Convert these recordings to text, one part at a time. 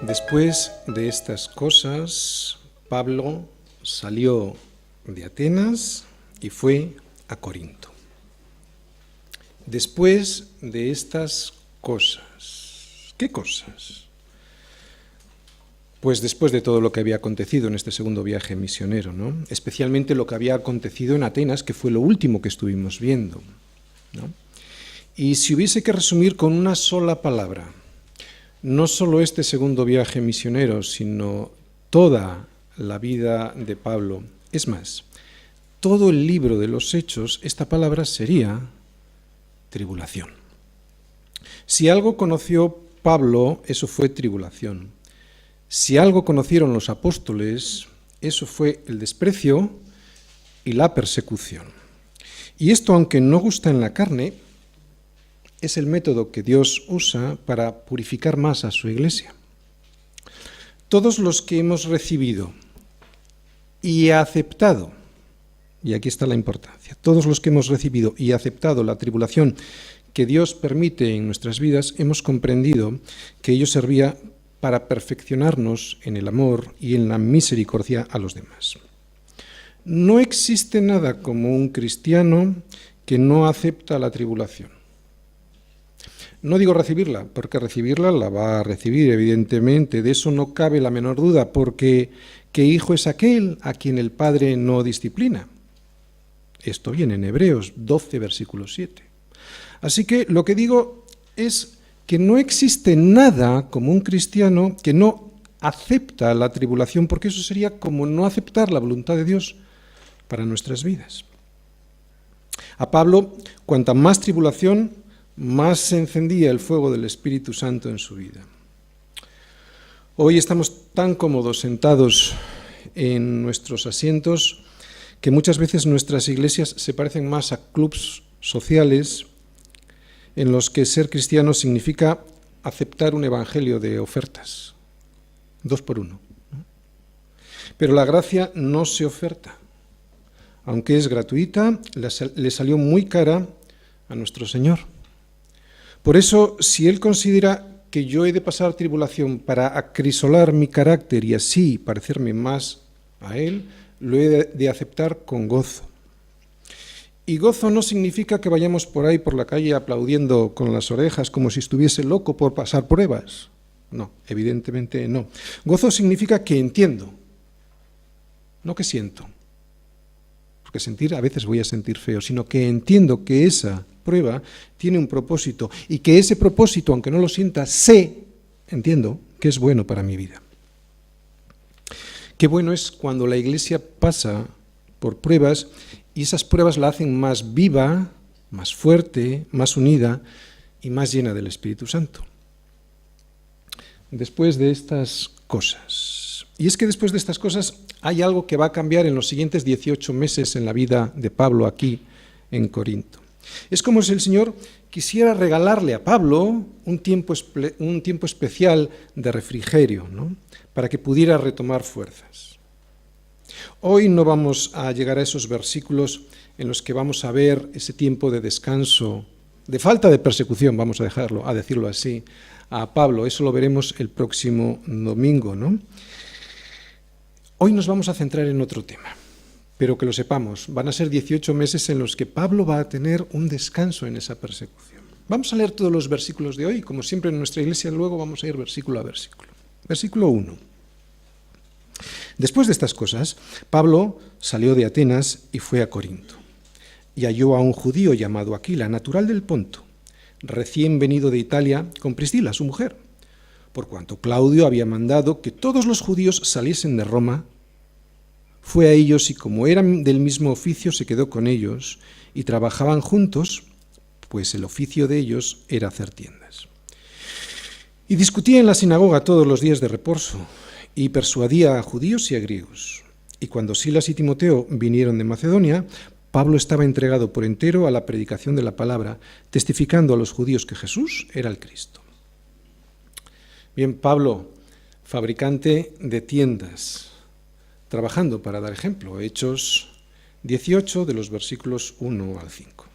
Después de estas cosas, Pablo salió de Atenas y fue a Corinto. Después de estas cosas, ¿qué cosas? Pues después de todo lo que había acontecido en este segundo viaje misionero, ¿no? Especialmente lo que había acontecido en Atenas, que fue lo último que estuvimos viendo, ¿no? Y si hubiese que resumir con una sola palabra, no solo este segundo viaje misionero, sino toda la vida de Pablo, es más, todo el libro de los Hechos, esta palabra sería tribulación. Si algo conoció Pablo, eso fue tribulación. Si algo conocieron los apóstoles, eso fue el desprecio y la persecución. Y esto, aunque no gusta en la carne, es el método que Dios usa para purificar más a su iglesia. Todos los que hemos recibido y aceptado, y aquí está la importancia, todos los que hemos recibido y aceptado la tribulación que Dios permite en nuestras vidas, hemos comprendido que ello servía para perfeccionarnos en el amor y en la misericordia a los demás. No existe nada como un cristiano que no acepta la tribulación. No digo recibirla, porque recibirla la va a recibir, evidentemente, de eso no cabe la menor duda, porque ¿qué hijo es aquel a quien el Padre no disciplina? Esto viene en Hebreos 12, versículo 7. Así que lo que digo es que no existe nada como un cristiano que no acepta la tribulación, porque eso sería como no aceptar la voluntad de Dios para nuestras vidas. A Pablo, cuanta más tribulación, más se encendía el fuego del Espíritu Santo en su vida. Hoy estamos tan cómodos sentados en nuestros asientos que muchas veces nuestras iglesias se parecen más a clubs sociales en los que ser cristiano significa aceptar un evangelio de ofertas, 2 por 1. Pero la gracia no se oferta. Aunque es gratuita, le salió muy cara a nuestro Señor. Por eso, si Él considera que yo he de pasar tribulación para acrisolar mi carácter y así parecerme más a Él, lo he de aceptar con gozo. Y gozo no significa que vayamos por ahí por la calle aplaudiendo con las orejas como si estuviese loco por pasar pruebas. No, evidentemente no. Gozo significa que entiendo, no que siento. Porque sentir, a veces voy a sentir feo, sino que entiendo que esa prueba tiene un propósito y que ese propósito, aunque no lo sienta, entiendo que es bueno para mi vida. Qué bueno es cuando la Iglesia pasa por pruebas y esas pruebas la hacen más viva, más fuerte, más unida y más llena del Espíritu Santo. Después de estas cosas, y es que después de estas cosas hay algo que va a cambiar en los siguientes 18 meses en la vida de Pablo aquí en Corinto. Es como si el Señor quisiera regalarle a Pablo un tiempo especial de refrigerio, ¿no? Para que pudiera retomar fuerzas. Hoy no vamos a llegar a esos versículos en los que vamos a ver ese tiempo de descanso, de falta de persecución, vamos a decirlo así, a Pablo. Eso lo veremos el próximo domingo, ¿no? Hoy nos vamos a centrar en otro tema, pero que lo sepamos, van a ser 18 meses en los que Pablo va a tener un descanso en esa persecución. Vamos a leer todos los versículos de hoy, como siempre en nuestra iglesia, luego vamos a ir versículo a versículo. Versículo 1. Después de estas cosas, Pablo salió de Atenas y fue a Corinto, y halló a un judío llamado Aquila, natural del Ponto, recién venido de Italia, con Priscila, su mujer, por cuanto Claudio había mandado que todos los judíos saliesen de Roma. Fue a ellos y como eran del mismo oficio se quedó con ellos y trabajaban juntos, pues el oficio de ellos era hacer tiendas. Y discutía en la sinagoga todos los días de reposo y persuadía a judíos y a griegos. Y cuando Silas y Timoteo vinieron de Macedonia, Pablo estaba entregado por entero a la predicación de la palabra, testificando a los judíos que Jesús era el Cristo. Bien, Pablo, fabricante de tiendas, trabajando para dar ejemplo, Hechos 18 de los versículos 1 al 5.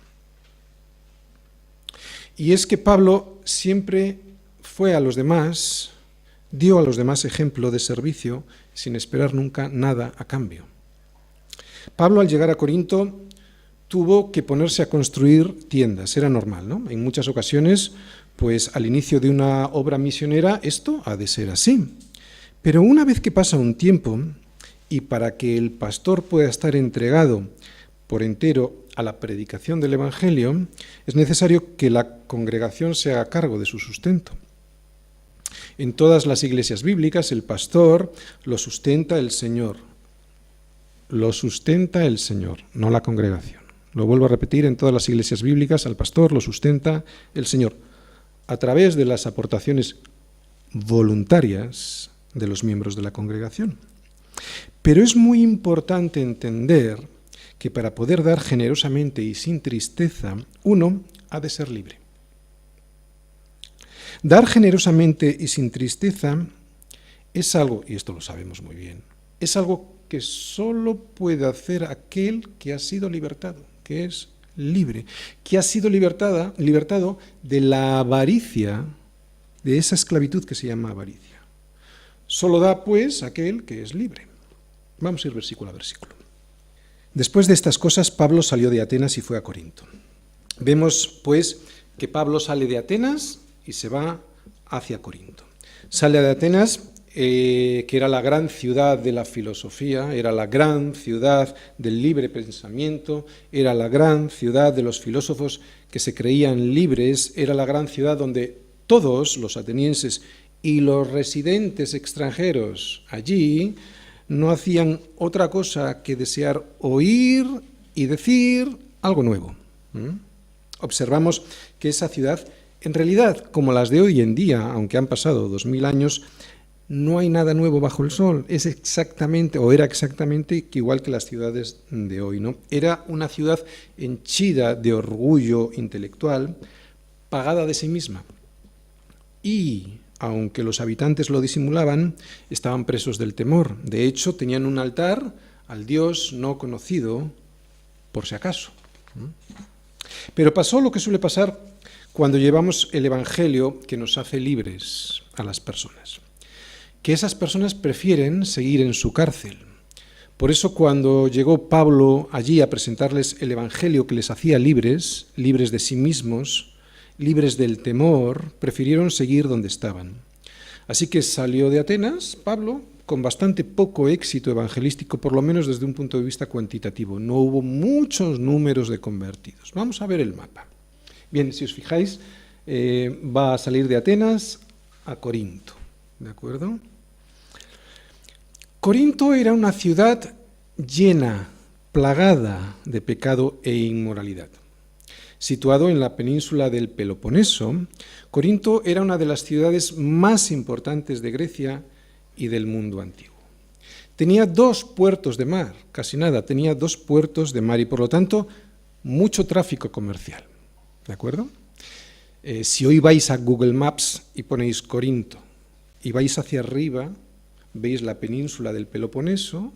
Y es que Pablo siempre fue a los demás, dio a los demás ejemplo de servicio sin esperar nunca nada a cambio. Pablo, al llegar a Corinto, tuvo que ponerse a construir tiendas, era normal, ¿no? En muchas ocasiones, pues al inicio de una obra misionera, esto ha de ser así. Pero una vez que pasa un tiempo, y para que el pastor pueda estar entregado por entero a la predicación del Evangelio, es necesario que la congregación se haga cargo de su sustento. En todas las iglesias bíblicas, el pastor lo sustenta el Señor. Lo sustenta el Señor, no la congregación. Lo vuelvo a repetir, en todas las iglesias bíblicas, al pastor lo sustenta el Señor, a través de las aportaciones voluntarias de los miembros de la congregación. Pero es muy importante entender que para poder dar generosamente y sin tristeza, uno ha de ser libre. Dar generosamente y sin tristeza es algo, y esto lo sabemos muy bien, es algo que solo puede hacer aquel que ha sido libertado, que es libre, que ha sido libertado de la avaricia, de esa esclavitud que se llama avaricia. Solo da, pues, aquel que es libre. Vamos a ir versículo a versículo. Después de estas cosas, Pablo salió de Atenas y fue a Corinto. Vemos, pues, que Pablo sale de Atenas y se va hacia Corinto. Sale de Atenas, que era la gran ciudad de la filosofía, era la gran ciudad del libre pensamiento, era la gran ciudad de los filósofos que se creían libres, era la gran ciudad donde todos los atenienses y los residentes extranjeros allí no hacían otra cosa que desear oír y decir algo nuevo. Observamos que esa ciudad, en realidad, como las de hoy en día, aunque han pasado 2000 años, no hay nada nuevo bajo el sol. Es exactamente, o era exactamente igual que las ciudades de hoy, ¿no? Era una ciudad henchida de orgullo intelectual, pagada de sí misma. Y aunque los habitantes lo disimulaban, estaban presos del temor. De hecho, tenían un altar al Dios no conocido, por si acaso. Pero pasó lo que suele pasar cuando llevamos el Evangelio, que nos hace libres a las personas, que esas personas prefieren seguir en su cárcel. Por eso, cuando llegó Pablo allí a presentarles el Evangelio que les hacía libres, libres de sí mismos, libres del temor, prefirieron seguir donde estaban. Así que salió de Atenas, Pablo, con bastante poco éxito evangelístico, por lo menos desde un punto de vista cuantitativo. No hubo muchos números de convertidos. Vamos a ver el mapa. Bien, si os fijáis, va a salir de Atenas a Corinto, ¿de acuerdo? Corinto era una ciudad llena, plagada de pecado e inmoralidad. Situado en la península del Peloponeso, Corinto era una de las ciudades más importantes de Grecia y del mundo antiguo. Tenía 2 puertos de mar, casi nada, tenía 2 puertos de mar y por lo tanto mucho tráfico comercial. ¿De acuerdo? Si hoy vais a Google Maps y ponéis Corinto y vais hacia arriba, veis la península del Peloponeso,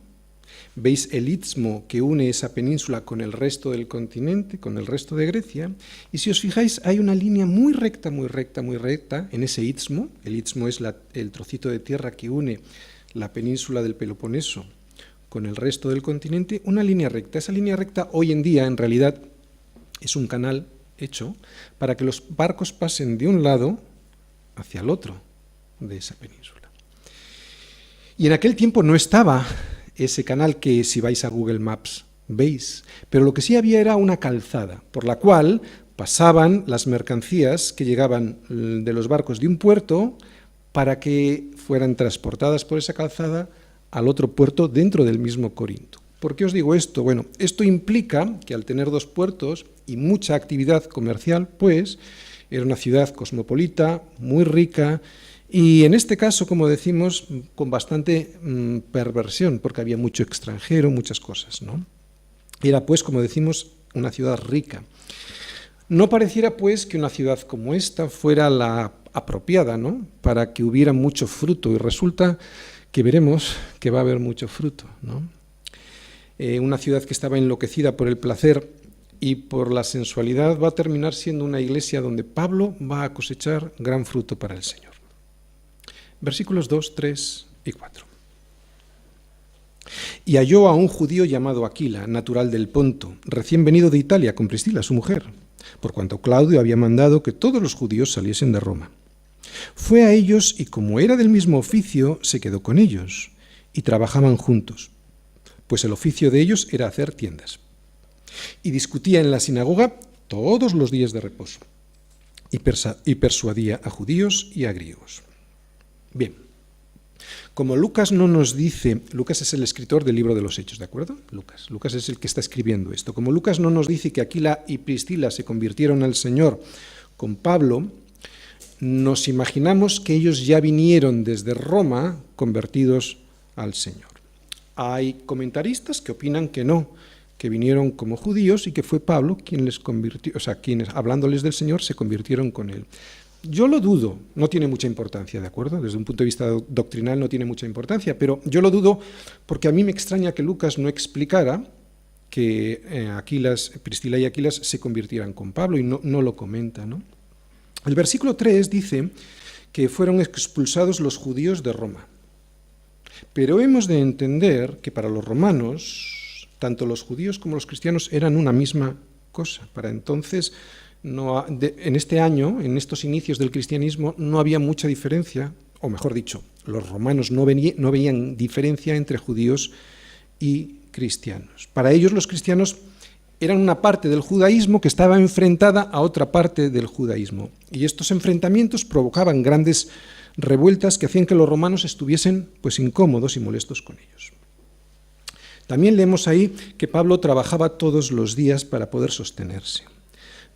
veis el istmo que une esa península con el resto del continente, con el resto de Grecia, y si os fijáis hay una línea muy recta en ese istmo. El istmo es el trocito de tierra que une la península del Peloponeso con el resto del continente, una línea recta. Esa línea recta hoy en día en realidad es un canal hecho para que los barcos pasen de un lado hacia el otro de esa península. Y en aquel tiempo no estaba ese canal que si vais a Google Maps veis, pero lo que sí había era una calzada por la cual pasaban las mercancías que llegaban de los barcos de un puerto para que fueran transportadas por esa calzada al otro puerto dentro del mismo Corinto. ¿Por qué os digo esto? Bueno, esto implica que al tener 2 puertos y mucha actividad comercial, pues era una ciudad cosmopolita, muy rica, y en este caso, como decimos, con bastante perversión, porque había mucho extranjero, muchas cosas, ¿no? Era, pues, como decimos, una ciudad rica. No pareciera, pues, que una ciudad como esta fuera la apropiada, ¿no?, para que hubiera mucho fruto, y resulta que veremos que va a haber mucho fruto, ¿no? Una ciudad que estaba enloquecida por el placer y por la sensualidad va a terminar siendo una iglesia donde Pablo va a cosechar gran fruto para el Señor. Versículos 2, 3 y 4. Y halló a un judío llamado Aquila, natural del Ponto, recién venido de Italia con Priscila, su mujer, por cuanto Claudio había mandado que todos los judíos saliesen de Roma. Fue a ellos y como era del mismo oficio, se quedó con ellos y trabajaban juntos, pues el oficio de ellos era hacer tiendas. Y discutía en la sinagoga todos los días de reposo y persuadía a judíos y a griegos. Bien, como Lucas no nos dice, Lucas es el escritor del libro de los Hechos, ¿de acuerdo? Lucas es el que está escribiendo esto. Como Lucas no nos dice que Aquila y Priscila se convirtieron al Señor con Pablo, nos imaginamos que ellos ya vinieron desde Roma convertidos al Señor. Hay comentaristas que opinan que no, que vinieron como judíos y que fue Pablo quien les convirtió, o sea, quienes hablándoles del Señor se convirtieron con él. Yo lo dudo, no tiene mucha importancia, ¿de acuerdo? Desde un punto de vista doctrinal no tiene mucha importancia, pero yo lo dudo porque a mí me extraña que Lucas no explicara que Priscila y Aquilas se convirtieran con Pablo y no lo comenta, ¿no? El versículo 3 dice que fueron expulsados los judíos de Roma. Pero hemos de entender que para los romanos, tanto los judíos como los cristianos eran una misma cosa. Para entonces, en este año, en estos inicios del cristianismo, no había mucha diferencia, o mejor dicho, los romanos no veían diferencia entre judíos y cristianos. Para ellos los cristianos eran una parte del judaísmo que estaba enfrentada a otra parte del judaísmo. Y estos enfrentamientos provocaban grandes revueltas que hacían que los romanos estuviesen pues incómodos y molestos con ellos. También leemos ahí que Pablo trabajaba todos los días para poder sostenerse.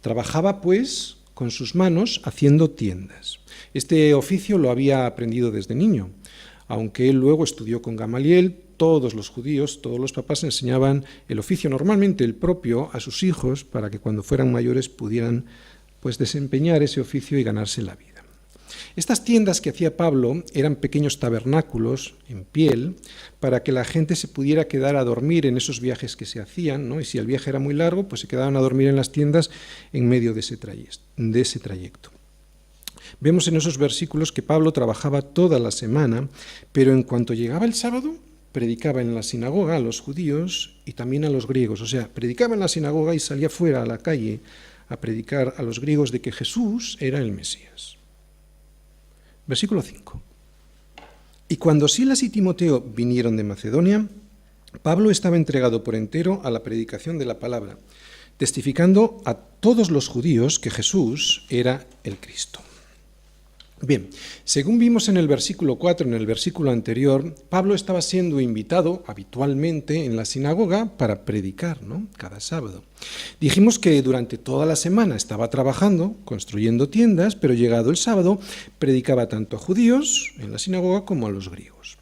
Trabajaba pues con sus manos haciendo tiendas. Este oficio lo había aprendido desde niño, aunque él luego estudió con Gamaliel. Todos los judíos, todos los papás enseñaban el oficio, normalmente el propio, a sus hijos para que cuando fueran mayores pudieran pues desempeñar ese oficio y ganarse la vida. Estas tiendas que hacía Pablo eran pequeños tabernáculos en piel para que la gente se pudiera quedar a dormir en esos viajes que se hacían, ¿no? Y si el viaje era muy largo, pues se quedaban a dormir en las tiendas en medio de ese trayecto. Vemos en esos versículos que Pablo trabajaba toda la semana, pero en cuanto llegaba el sábado, predicaba en la sinagoga a los judíos y también a los griegos. O sea, predicaba en la sinagoga y salía fuera a la calle a predicar a los griegos de que Jesús era el Mesías. Versículo 5. Y cuando Silas y Timoteo vinieron de Macedonia, Pablo estaba entregado por entero a la predicación de la palabra, testificando a todos los judíos que Jesús era el Cristo. Bien, según vimos en el versículo 4, en el versículo anterior, Pablo estaba siendo invitado habitualmente en la sinagoga para predicar, ¿no?, cada sábado. Dijimos que durante toda la semana estaba trabajando, construyendo tiendas, pero llegado el sábado predicaba tanto a judíos en la sinagoga como a los griegos.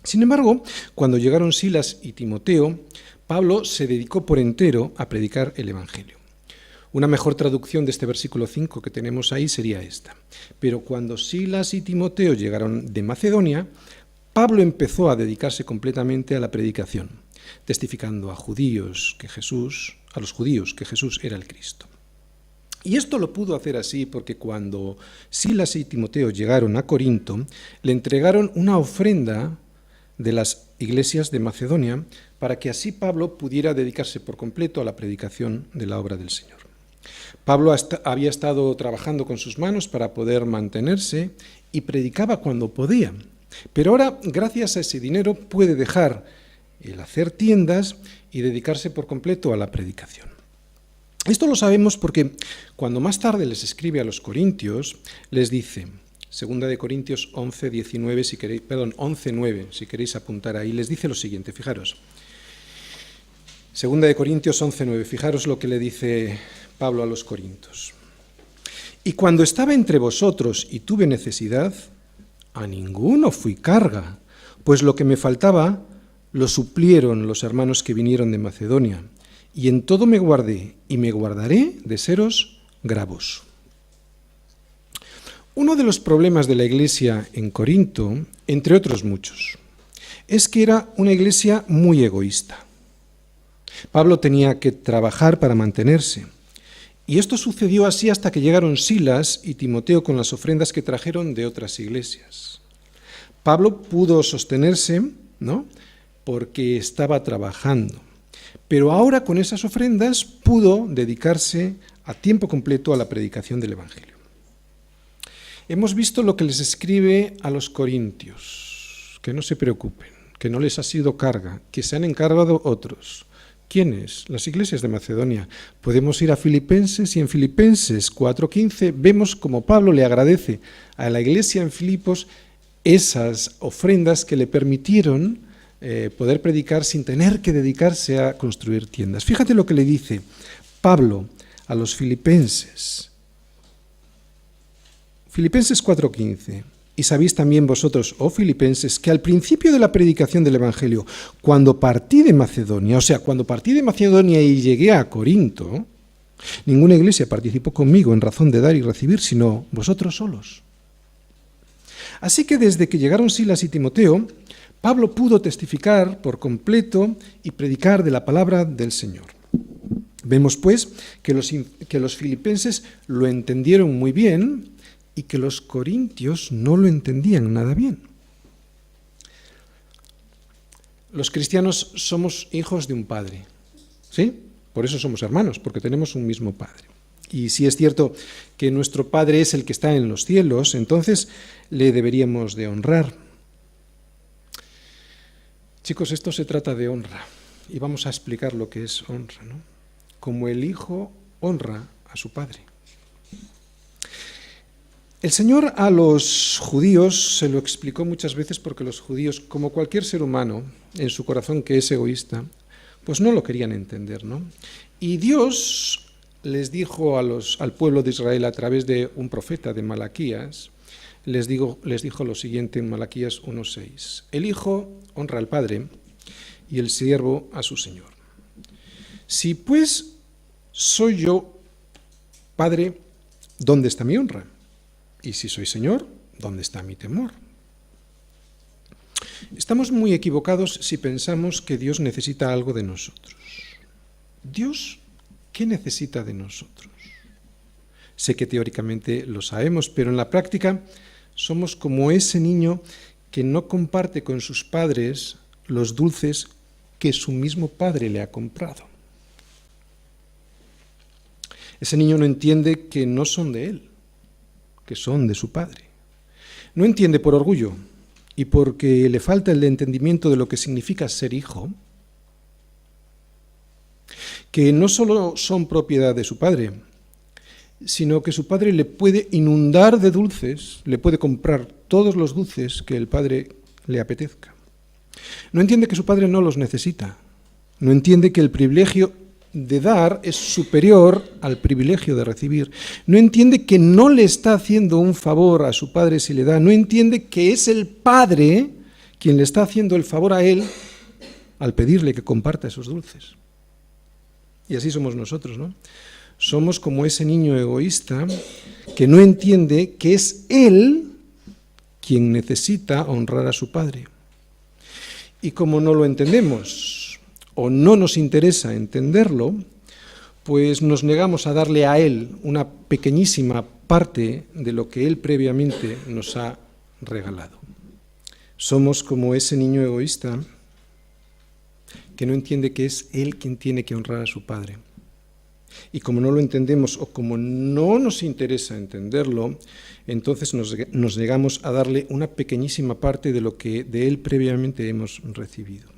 Sin embargo, cuando llegaron Silas y Timoteo, Pablo se dedicó por entero a predicar el Evangelio. Una mejor traducción de este versículo 5 que tenemos ahí sería esta. Pero cuando Silas y Timoteo llegaron de Macedonia, Pablo empezó a dedicarse completamente a la predicación, testificando a los judíos que Jesús era el Cristo. Y esto lo pudo hacer así porque cuando Silas y Timoteo llegaron a Corinto, le entregaron una ofrenda de las iglesias de Macedonia para que así Pablo pudiera dedicarse por completo a la predicación de la obra del Señor. Pablo había estado trabajando con sus manos para poder mantenerse y predicaba cuando podía. Pero ahora, gracias a ese dinero, puede dejar el hacer tiendas y dedicarse por completo a la predicación. Esto lo sabemos porque cuando más tarde les escribe a los corintios, les dice, 2 de Corintios 11:9, si queréis apuntar ahí, les dice lo siguiente, fijaros. 2 de Corintios 11:9, fijaros lo que le dice Pablo a los corintios. Y cuando estaba entre vosotros y tuve necesidad, a ninguno fui carga, pues lo que me faltaba lo suplieron los hermanos que vinieron de Macedonia, y en todo me guardé y me guardaré de seros gravoso. Uno de los problemas de la iglesia en Corinto, entre otros muchos, es que era una iglesia muy egoísta. Pablo tenía que trabajar para mantenerse. Y esto sucedió así hasta que llegaron Silas y Timoteo con las ofrendas que trajeron de otras iglesias. Pablo pudo sostenerse, ¿no?, porque estaba trabajando. Pero ahora con esas ofrendas pudo dedicarse a tiempo completo a la predicación del Evangelio. Hemos visto lo que les escribe a los corintios, que no se preocupen, que no les ha sido carga, que se han encargado otros. ¿Quiénes? Las iglesias de Macedonia. Podemos ir a Filipenses y en Filipenses 4:15 vemos cómo Pablo le agradece a la iglesia en Filipos esas ofrendas que le permitieron poder predicar sin tener que dedicarse a construir tiendas. Fíjate lo que le dice Pablo a los filipenses. Filipenses 4:15. Y sabéis también vosotros, oh filipenses, que al principio de la predicación del Evangelio, cuando partí de Macedonia, y llegué a Corinto, ninguna iglesia participó conmigo en razón de dar y recibir, sino vosotros solos. Así que desde que llegaron Silas y Timoteo, Pablo pudo testificar por completo y predicar de la palabra del Señor. Vemos pues que los filipenses lo entendieron muy bien y que los corintios no lo entendían nada bien. Los cristianos somos hijos de un padre, ¿sí? Por eso somos hermanos, porque tenemos un mismo padre. Y si es cierto que nuestro Padre es el que está en los cielos, entonces le deberíamos de honrar. Chicos, esto se trata de honra, y vamos a explicar lo que es honra, ¿no? Como el Hijo honra a su Padre. El Señor a los judíos se lo explicó muchas veces porque los judíos, como cualquier ser humano, en su corazón que es egoísta, pues no lo querían entender, ¿no? Y Dios les dijo al pueblo de Israel a través de un profeta de Malaquías, les dijo lo siguiente en Malaquías 1:6. El Hijo honra al Padre y el siervo a su Señor. Si pues soy yo Padre, ¿dónde está mi honra? Y si soy Señor, ¿dónde está mi temor? Estamos muy equivocados si pensamos que Dios necesita algo de nosotros. ¿Dios qué necesita de nosotros? Sé que teóricamente lo sabemos, pero en la práctica somos como ese niño que no comparte con sus padres los dulces que su mismo padre le ha comprado. Ese niño no entiende que no son de él, que son de su padre. No entiende por orgullo y porque le falta el entendimiento de lo que significa ser hijo, que no solo son propiedad de su padre, sino que su padre le puede inundar de dulces, le puede comprar todos los dulces que el padre le apetezca. No entiende que su padre no los necesita, no entiende que el privilegio de dar es superior al privilegio de recibir. No entiende que no le está haciendo un favor a su padre si le da. No entiende que es el padre quien le está haciendo el favor a él al pedirle que comparta esos dulces. Y así somos nosotros, ¿no? Somos como ese niño egoísta que no entiende que es él quien necesita honrar a su padre. Y como no lo entendemos, o no nos interesa entenderlo, pues nos negamos a darle a él una pequeñísima parte de lo que él previamente nos ha regalado. Somos como ese niño egoísta que no entiende que es él quien tiene que honrar a su padre. Y como no lo entendemos o como no nos interesa entenderlo, entonces nos negamos a darle una pequeñísima parte de lo que de él previamente hemos recibido.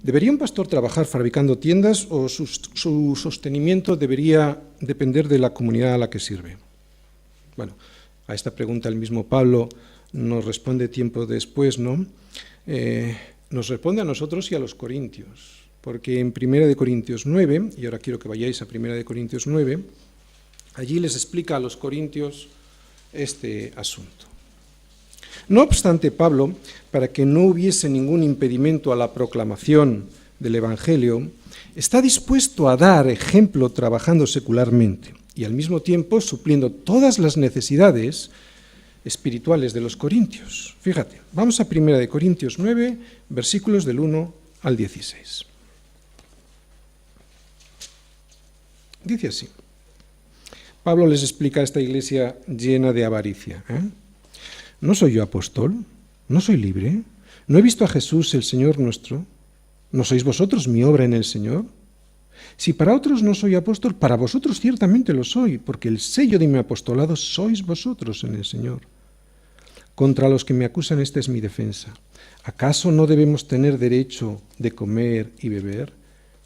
¿Debería un pastor trabajar fabricando tiendas o su sostenimiento debería depender de la comunidad a la que sirve? Bueno, a esta pregunta el mismo Pablo nos responde tiempo después, ¿no? Nos responde a nosotros y a los corintios, porque en 1 Corintios 9, y ahora quiero que vayáis a 1 Corintios 9, allí les explica a los corintios este asunto. No obstante, Pablo, para que no hubiese ningún impedimento a la proclamación del Evangelio, está dispuesto a dar ejemplo trabajando secularmente y al mismo tiempo supliendo todas las necesidades espirituales de los corintios. Fíjate, vamos a 1 de Corintios 9, versículos del 1 al 16. Dice así. Pablo les explica a esta iglesia llena de avaricia. ¿No soy yo apóstol? ¿No soy libre? ¿No he visto a Jesús, el Señor nuestro? ¿No sois vosotros mi obra en el Señor? Si para otros no soy apóstol, para vosotros ciertamente lo soy, porque el sello de mi apostolado sois vosotros en el Señor. Contra los que me acusan esta es mi defensa. ¿Acaso no debemos tener derecho de comer y beber?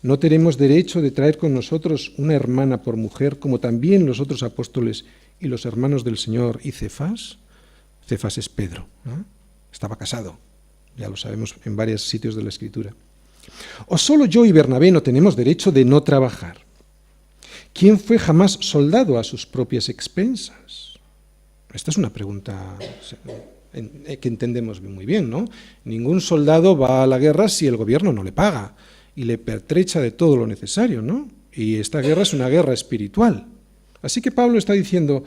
¿No tenemos derecho de traer con nosotros una hermana por mujer, como también los otros apóstoles y los hermanos del Señor y Cefas? Cefas es Pedro, ¿no? Estaba casado, ya lo sabemos en varios sitios de la Escritura. ¿O solo yo y Bernabé no tenemos derecho de no trabajar? ¿Quién fue jamás soldado a sus propias expensas? Esta es una pregunta que entendemos muy bien, ¿no? Ningún soldado va a la guerra si el gobierno no le paga y le pertrecha de todo lo necesario, ¿no? Y esta guerra es una guerra espiritual. Así que Pablo está diciendo,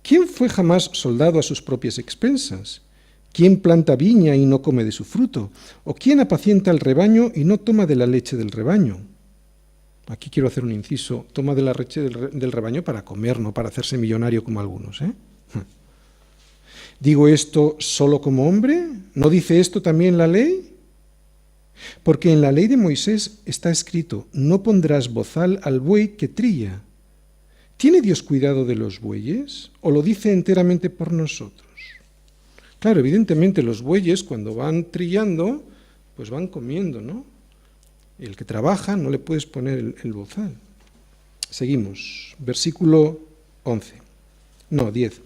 ¿quién fue jamás soldado a sus propias expensas? ¿Quién planta viña y no come de su fruto? ¿O quién apacienta el rebaño y no toma de la leche del rebaño? Aquí quiero hacer un inciso, toma de la leche del rebaño para comer, no para hacerse millonario como algunos, ¿eh? ¿Digo esto solo como hombre? ¿No dice esto también la ley? Porque en la ley de Moisés está escrito, no pondrás bozal al buey que trilla. ¿Tiene Dios cuidado de los bueyes? ¿O lo dice enteramente por nosotros? Claro, evidentemente los bueyes cuando van trillando, pues van comiendo, ¿no? Y el que trabaja no le puedes poner el bozal. Seguimos, versículo 10.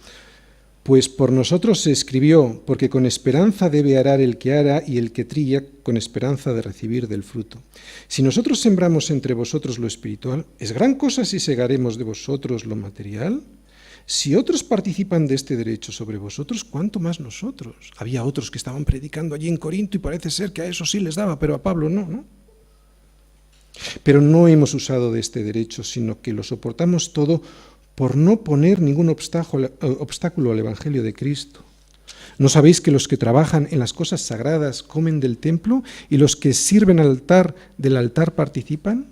Pues por nosotros se escribió, porque con esperanza debe arar el que ara y el que trilla con esperanza de recibir del fruto. Si nosotros sembramos entre vosotros lo espiritual, ¿es gran cosa si segaremos de vosotros lo material? Si otros participan de este derecho sobre vosotros, ¿cuánto más nosotros? Había otros que estaban predicando allí en Corinto y parece ser que a eso sí les daba, pero a Pablo no, ¿no? Pero no hemos usado de este derecho, sino que lo soportamos todo por no poner ningún obstáculo al Evangelio de Cristo. ¿No sabéis que los que trabajan en las cosas sagradas comen del templo y los que sirven del altar participan?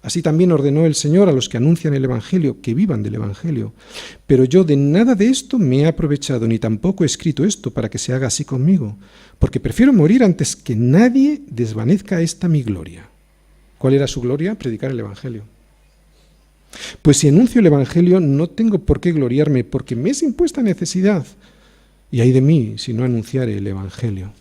Así también ordenó el Señor a los que anuncian el Evangelio, que vivan del Evangelio. Pero yo de nada de esto me he aprovechado, ni tampoco he escrito esto para que se haga así conmigo, porque prefiero morir antes que nadie desvanezca esta mi gloria. ¿Cuál era su gloria? Predicar el Evangelio. Pues si anuncio el Evangelio no tengo por qué gloriarme, porque me es impuesta necesidad, y ay de mí si no anunciare el Evangelio.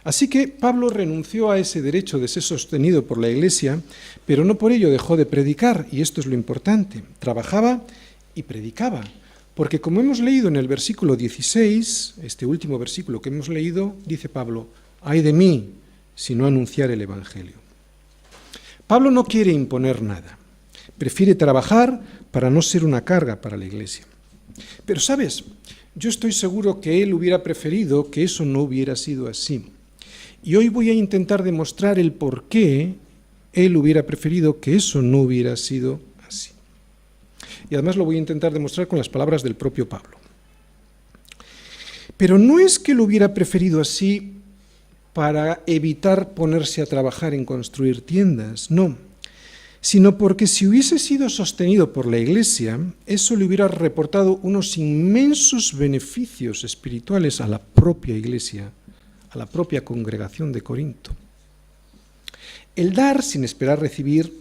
Así que Pablo renunció a ese derecho de ser sostenido por la Iglesia, pero no por ello dejó de predicar, y esto es lo importante. Trabajaba y predicaba, porque como hemos leído en el versículo 16, este último versículo que hemos leído, dice Pablo, ay de mí si no anunciar el Evangelio. Pablo no quiere imponer nada, prefiere trabajar para no ser una carga para la Iglesia. Pero, ¿sabes? Yo estoy seguro que él hubiera preferido que eso no hubiera sido así. Y hoy voy a intentar demostrar el por qué él hubiera preferido que eso no hubiera sido así. Y además lo voy a intentar demostrar con las palabras del propio Pablo. Pero no es que lo hubiera preferido así para evitar ponerse a trabajar en construir tiendas, no, sino porque si hubiese sido sostenido por la Iglesia, eso le hubiera reportado unos inmensos beneficios espirituales a la propia Iglesia, a la propia congregación de Corinto. El dar sin esperar recibir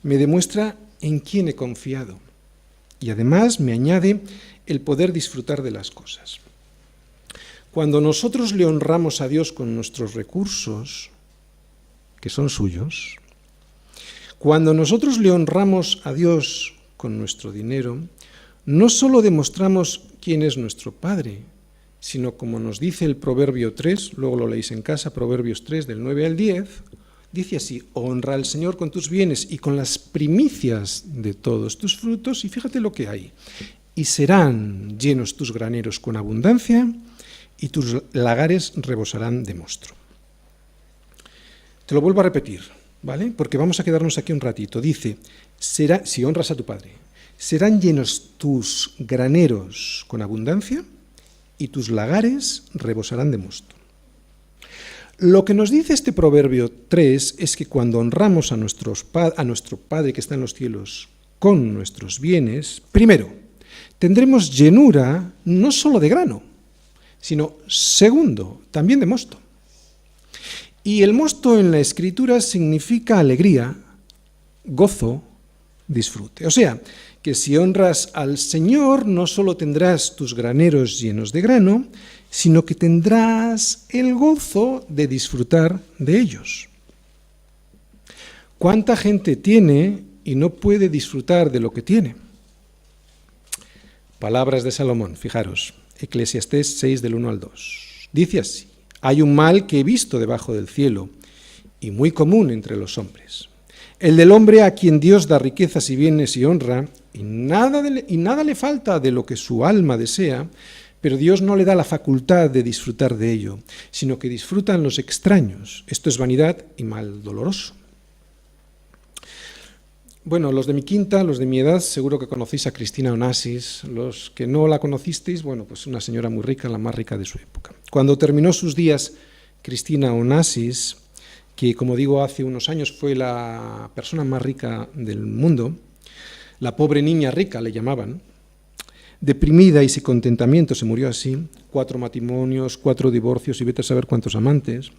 me demuestra en quién he confiado y además me añade el poder disfrutar de las cosas. Cuando nosotros le honramos a Dios con nuestros recursos, que son suyos, cuando nosotros le honramos a Dios con nuestro dinero, no solo demostramos quién es nuestro Padre, sino como nos dice el Proverbio 3, luego lo leéis en casa, Proverbios 3, del 9 al 10, dice así, honra al Señor con tus bienes y con las primicias de todos tus frutos, y fíjate lo que hay, y serán llenos tus graneros con abundancia, y tus lagares rebosarán de mosto. Te lo vuelvo a repetir, ¿vale? Porque vamos a quedarnos aquí un ratito. Dice, si honras a tu padre, serán llenos tus graneros con abundancia y tus lagares rebosarán de mosto. Lo que nos dice este Proverbio 3 es que cuando honramos a nuestro Padre que está en los cielos con nuestros bienes, primero, tendremos llenura no solo de grano, sino, segundo, también de mosto. Y el mosto en la Escritura significa alegría, gozo, disfrute. O sea, que si honras al Señor, no solo tendrás tus graneros llenos de grano, sino que tendrás el gozo de disfrutar de ellos. ¿Cuánta gente tiene y no puede disfrutar de lo que tiene? Palabras de Salomón, fijaros, Eclesiastés 6 del 1 al 2. Dice así, hay un mal que he visto debajo del cielo y muy común entre los hombres. El del hombre a quien Dios da riquezas y bienes y honra, y nada le falta de lo que su alma desea, pero Dios no le da la facultad de disfrutar de ello, sino que disfrutan los extraños. Esto es vanidad y mal doloroso. Bueno, los de mi quinta, los de mi edad, seguro que conocéis a Cristina Onassis. Los que no la conocisteis, bueno, pues una señora muy rica, la más rica de su época. Cuando terminó sus días, Cristina Onassis, que como digo hace unos años fue la persona más rica del mundo, la pobre niña rica le llamaban, deprimida y sin contentamiento se murió así, 4 matrimonios, 4 divorcios y vete a saber cuántos amantes.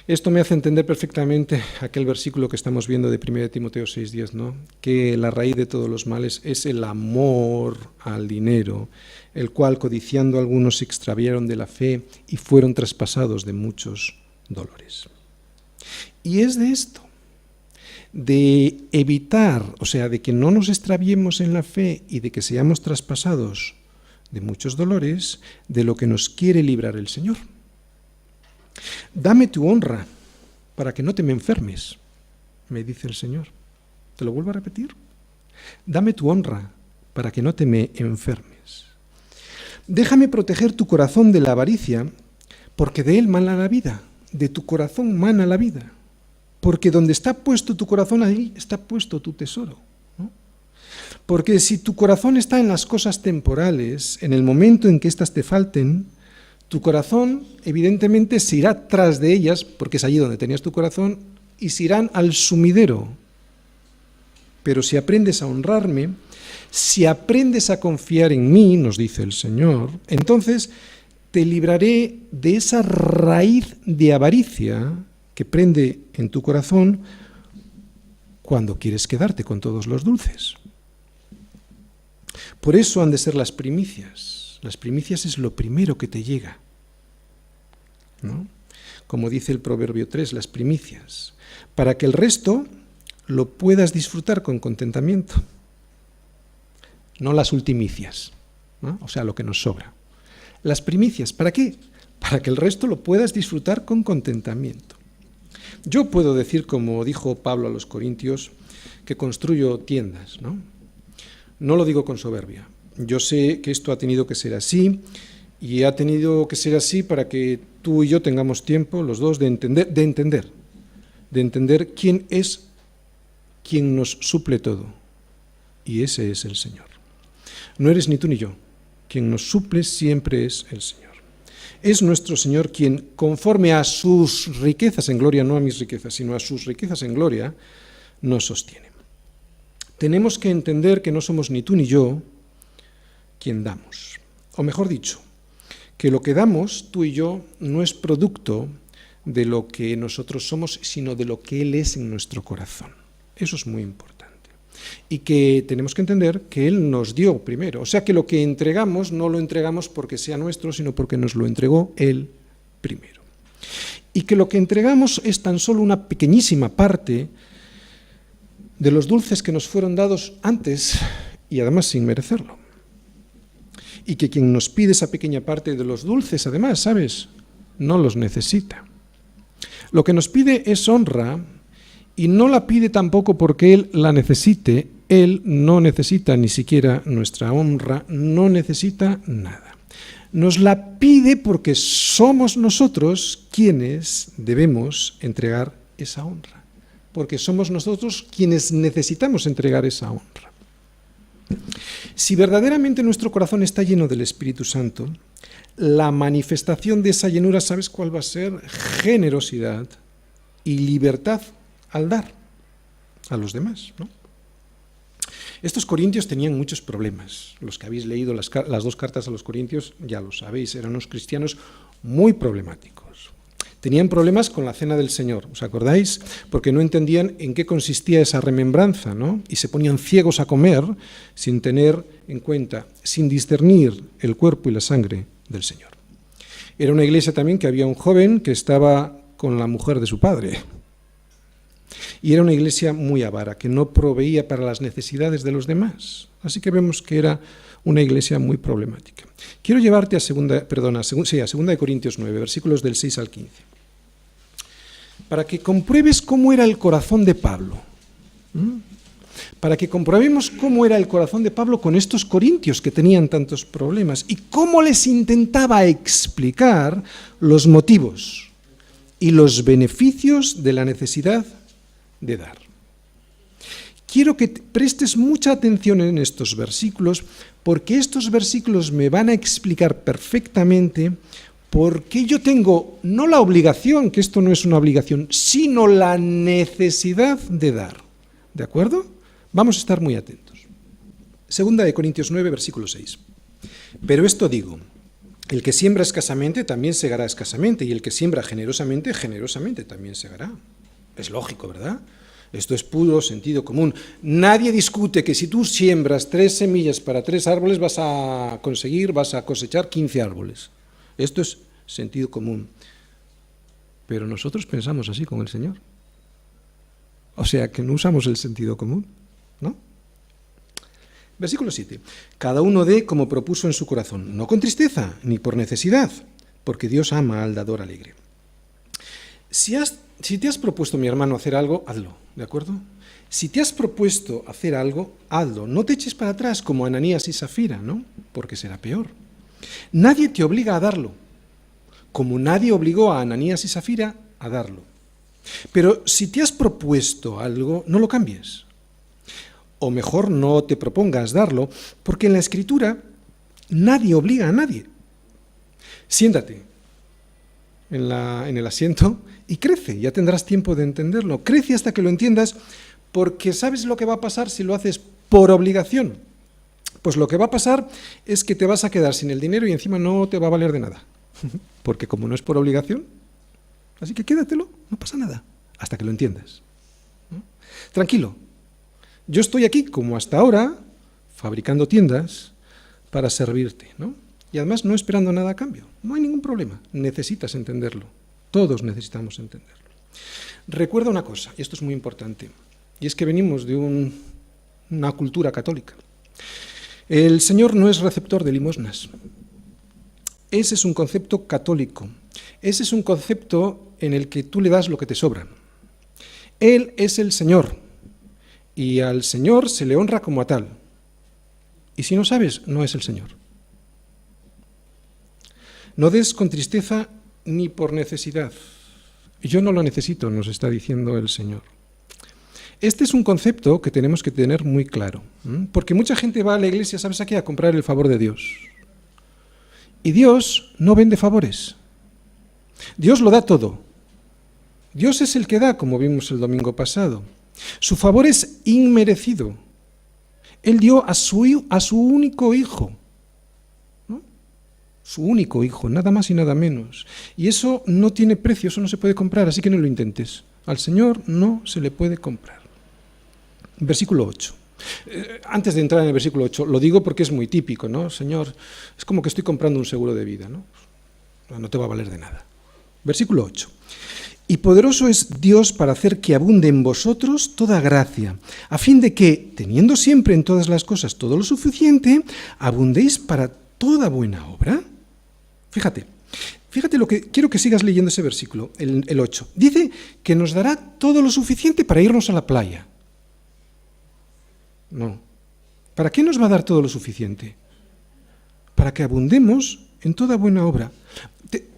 Esto me hace entender perfectamente aquel versículo que estamos viendo de 1 Timoteo 6:10, ¿no? Que la raíz de todos los males es el amor al dinero, el cual codiciando algunos se extraviaron de la fe y fueron traspasados de muchos dolores. Y es de esto, de evitar, o sea, de que no nos extraviemos en la fe y de que seamos traspasados de muchos dolores, de lo que nos quiere librar el Señor. Dame tu honra para que no te me enfermes, me dice el Señor. ¿Te lo vuelvo a repetir? Dame tu honra para que no te me enfermes. Déjame proteger tu corazón de la avaricia, porque de él mana la vida, de tu corazón mana la vida. Porque donde está puesto tu corazón, ahí está puesto tu tesoro, ¿no? Porque si tu corazón está en las cosas temporales, en el momento en que éstas te falten, tu corazón evidentemente se irá tras de ellas, porque es allí donde tenías tu corazón, y se irán al sumidero. Pero si aprendes a honrarme, si aprendes a confiar en mí, nos dice el Señor, entonces te libraré de esa raíz de avaricia que prende en tu corazón cuando quieres quedarte con todos los dulces. Por eso han de ser las primicias. Las primicias es lo primero que te llega, ¿no? Como dice el Proverbio 3, las primicias, para que el resto lo puedas disfrutar con contentamiento, no las ultimicias, ¿no? O sea, lo que nos sobra. Las primicias, ¿para qué? Para que el resto lo puedas disfrutar con contentamiento. Yo puedo decir, como dijo Pablo a los Corintios, que construyo tiendas, ¿no? No lo digo con soberbia. Yo sé que esto ha tenido que ser así, y ha tenido que ser así para que tú y yo tengamos tiempo, los dos, de entender quién es quien nos suple todo. Y ese es el Señor. No eres ni tú ni yo. Quien nos suple siempre es el Señor. Es nuestro Señor quien, conforme a sus riquezas en gloria, no a mis riquezas, sino a sus riquezas en gloria, nos sostiene. Tenemos que entender que no somos ni tú ni yo quien damos. O mejor dicho, que lo que damos, tú y yo, no es producto de lo que nosotros somos, sino de lo que Él es en nuestro corazón. Eso es muy importante. Y que tenemos que entender que Él nos dio primero. O sea que lo que entregamos no lo entregamos porque sea nuestro, sino porque nos lo entregó Él primero. Y que lo que entregamos es tan solo una pequeñísima parte de los dulces que nos fueron dados antes y además sin merecerlo. Y que quien nos pide esa pequeña parte de los dulces, además, ¿sabes?, no los necesita. Lo que nos pide es honra, y no la pide tampoco porque Él la necesite. Él no necesita ni siquiera nuestra honra, no necesita nada. Nos la pide porque somos nosotros quienes debemos entregar esa honra, porque somos nosotros quienes necesitamos entregar esa honra. Si verdaderamente nuestro corazón está lleno del Espíritu Santo, la manifestación de esa llenura, ¿sabes cuál va a ser? Generosidad y libertad al dar a los demás, ¿no? Estos corintios tenían muchos problemas. Los que habéis leído las dos cartas a los corintios ya lo sabéis, eran unos cristianos muy problemáticos. Tenían problemas con la cena del Señor, ¿os acordáis? Porque no entendían en qué consistía esa remembranza, ¿no? Y se ponían ciegos a comer sin tener en cuenta, sin discernir el cuerpo y la sangre del Señor. Era una iglesia también que había un joven que estaba con la mujer de su padre. Y era una iglesia muy avara, que no proveía para las necesidades de los demás. Así que vemos que era una iglesia muy problemática. Quiero llevarte a 2 Corintios 9, versículos del 6 al 15. Para que compruebes cómo era el corazón de Pablo. Para que comprobemos cómo era el corazón de Pablo con estos corintios que tenían tantos problemas y cómo les intentaba explicar los motivos y los beneficios de la necesidad de dar. Quiero que prestes mucha atención en estos versículos, porque estos versículos me van a explicar perfectamente por qué yo tengo no la obligación, que esto no es una obligación, sino la necesidad de dar. ¿De acuerdo? Vamos a estar muy atentos. 2 Corintios 9, versículo 6. Pero esto digo, el que siembra escasamente también segará escasamente, y el que siembra generosamente, generosamente también segará. Es lógico, ¿verdad? Esto es puro sentido común. Nadie discute que si tú siembras 3 semillas para 3 árboles vas a cosechar 15 árboles. Esto es sentido común. Pero nosotros pensamos así con el Señor. O sea que no usamos el sentido común, ¿no? Versículo 7. Cada uno dé como propuso en su corazón, no con tristeza ni por necesidad, porque Dios ama al dador alegre. Si te has propuesto, mi hermano, hacer algo, hazlo, ¿de acuerdo? Si te has propuesto hacer algo, hazlo. No te eches para atrás como Ananías y Safira, ¿no? Porque será peor. Nadie te obliga a darlo, como nadie obligó a Ananías y Safira a darlo. Pero si te has propuesto algo, no lo cambies. O mejor, no te propongas darlo, porque en la Escritura nadie obliga a nadie. Siéntate en el asiento y crece, ya tendrás tiempo de entenderlo. Crece hasta que lo entiendas, porque ¿sabes lo que va a pasar si lo haces por obligación? Pues lo que va a pasar es que te vas a quedar sin el dinero y encima no te va a valer de nada, porque como no es por obligación, así que quédatelo, no pasa nada, hasta que lo entiendas, ¿no? Tranquilo, yo estoy aquí como hasta ahora, fabricando tiendas para servirte, ¿no? Y además no esperando nada a cambio, no hay ningún problema, necesitas entenderlo, todos necesitamos entenderlo. Recuerda una cosa, y esto es muy importante, y es que venimos de una cultura católica. El Señor no es receptor de limosnas. Ese es un concepto católico. Ese es un concepto en el que tú le das lo que te sobra. Él es el Señor, y al Señor se le honra como a tal. Y si no sabes, no es el Señor. No des con tristeza ni por necesidad. Yo no lo necesito, nos está diciendo el Señor. Este es un concepto que tenemos que tener muy claro, porque mucha gente va a la iglesia, ¿sabes a qué? A comprar el favor de Dios. Y Dios no vende favores. Dios lo da todo. Dios es el que da, como vimos el domingo pasado. Su favor es inmerecido. Él dio a su único hijo. Su único hijo, nada más y nada menos. Y eso no tiene precio, eso no se puede comprar, así que no lo intentes. Al Señor no se le puede comprar. Versículo 8. Antes de entrar en el versículo 8, lo digo porque es muy típico, ¿no? Señor, es como que estoy comprando un seguro de vida, ¿no? No te va a valer de nada. Versículo 8. Y poderoso es Dios para hacer que abunde en vosotros toda gracia, a fin de que, teniendo siempre en todas las cosas todo lo suficiente, abundéis para toda buena obra. Fíjate lo que quiero que sigas leyendo ese versículo, el 8. Dice que nos dará todo lo suficiente para irnos a la playa. No. ¿Para qué nos va a dar todo lo suficiente? Para que abundemos en toda buena obra.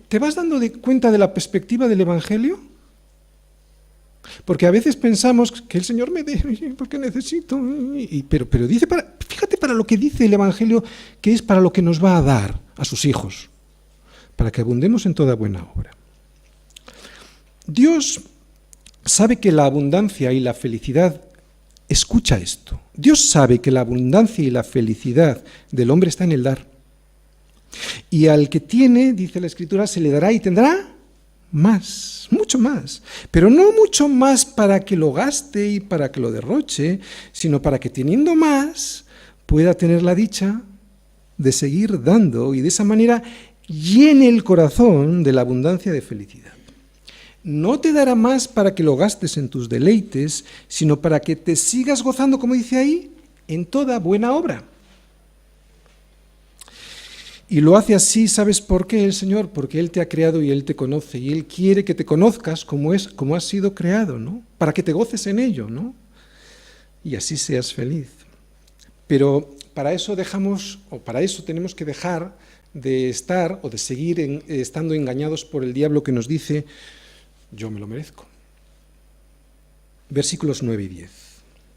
¿Te vas dando cuenta de la perspectiva del Evangelio? Porque a veces pensamos que el Señor me dé, porque necesito, pero dice, fíjate para lo que dice el Evangelio, que es para lo que nos va a dar a sus hijos, para que abundemos en toda buena obra. Dios sabe que la abundancia y la felicidad, escucha esto, Dios sabe que la abundancia y la felicidad del hombre está en el dar. Y al que tiene, dice la Escritura, se le dará y tendrá más, mucho más. Pero no mucho más para que lo gaste y para que lo derroche, sino para que teniendo más pueda tener la dicha de seguir dando y de esa manera llene el corazón de la abundancia de felicidad. No te dará más para que lo gastes en tus deleites, sino para que te sigas gozando, como dice ahí, en toda buena obra. Y lo hace así, ¿sabes por qué el Señor? Porque Él te ha creado y Él te conoce, y Él quiere que te conozcas como has sido creado, ¿no? Para que te goces en ello, ¿no? Y así seas feliz. Pero para eso tenemos que dejar de estar o de seguir estando engañados por el diablo que nos dice, yo me lo merezco. Versículos 9 y 10.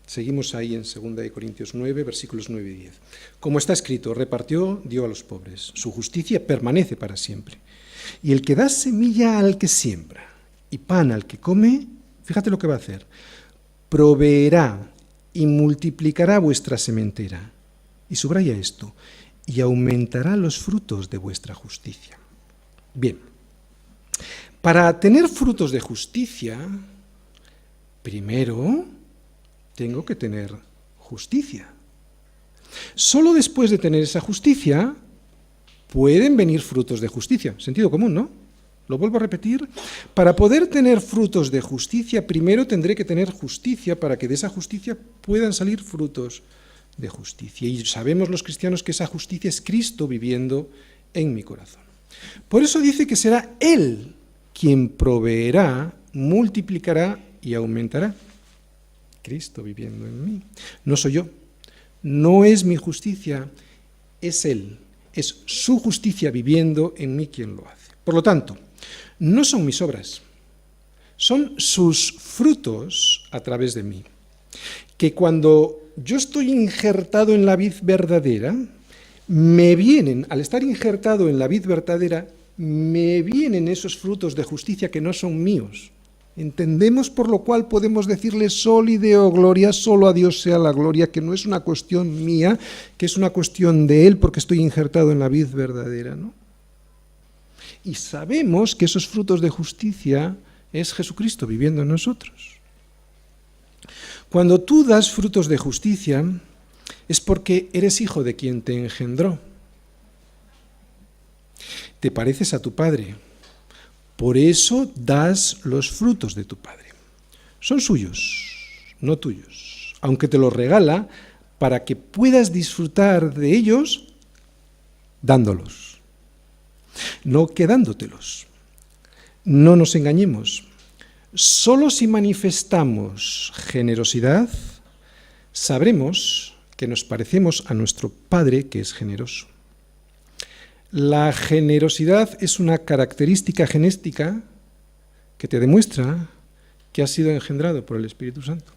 Seguimos ahí en 2 Corintios 9, versículos 9 y 10. Como está escrito, repartió, dio a los pobres. Su justicia permanece para siempre. Y el que da semilla al que siembra y pan al que come, fíjate lo que va a hacer. Proveerá y multiplicará vuestra sementera. Y subraya esto. Y aumentará los frutos de vuestra justicia. Bien. Para tener frutos de justicia, primero tengo que tener justicia. Solo después de tener esa justicia pueden venir frutos de justicia. Sentido común, ¿no? Lo vuelvo a repetir. Para poder tener frutos de justicia, primero tendré que tener justicia para que de esa justicia puedan salir frutos de justicia. Y sabemos los cristianos que esa justicia es Cristo viviendo en mi corazón. Por eso dice que será Él quien proveerá, multiplicará y aumentará. Cristo viviendo en mí. No soy yo, no es mi justicia, es Él, es su justicia viviendo en mí quien lo hace. Por lo tanto, no son mis obras, son sus frutos a través de mí. Que cuando yo estoy injertado en la vid verdadera, me vienen, al estar injertado en la vid verdadera, me vienen esos frutos de justicia que no son míos. Entendemos por lo cual podemos decirle soli Deo gloria, solo a Dios sea la gloria, que no es una cuestión mía, que es una cuestión de Él porque estoy injertado en la vid verdadera, ¿no? Y sabemos que esos frutos de justicia es Jesucristo viviendo en nosotros. Cuando tú das frutos de justicia es porque eres hijo de quien te engendró. Te pareces a tu Padre. Por eso das los frutos de tu Padre. Son suyos, no tuyos, aunque te los regala para que puedas disfrutar de ellos dándolos, no quedándotelos. No nos engañemos. Solo si manifestamos generosidad, sabremos que nos parecemos a nuestro Padre que es generoso. La generosidad es una característica genética que te demuestra que has sido engendrado por el Espíritu Santo.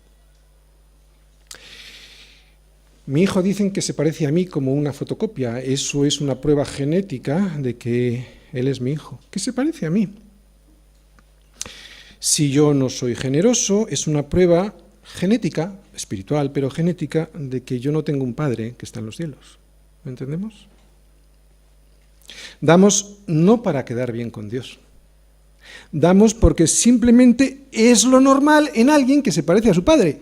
Mi hijo dicen que se parece a mí como una fotocopia. Eso es una prueba genética de que él es mi hijo, que se parece a mí. Si yo no soy generoso, es una prueba genética, espiritual, pero genética, de que yo no tengo un Padre que está en los cielos. ¿Me entendemos? Damos no para quedar bien con Dios. Damos porque simplemente es lo normal en alguien que se parece a su Padre.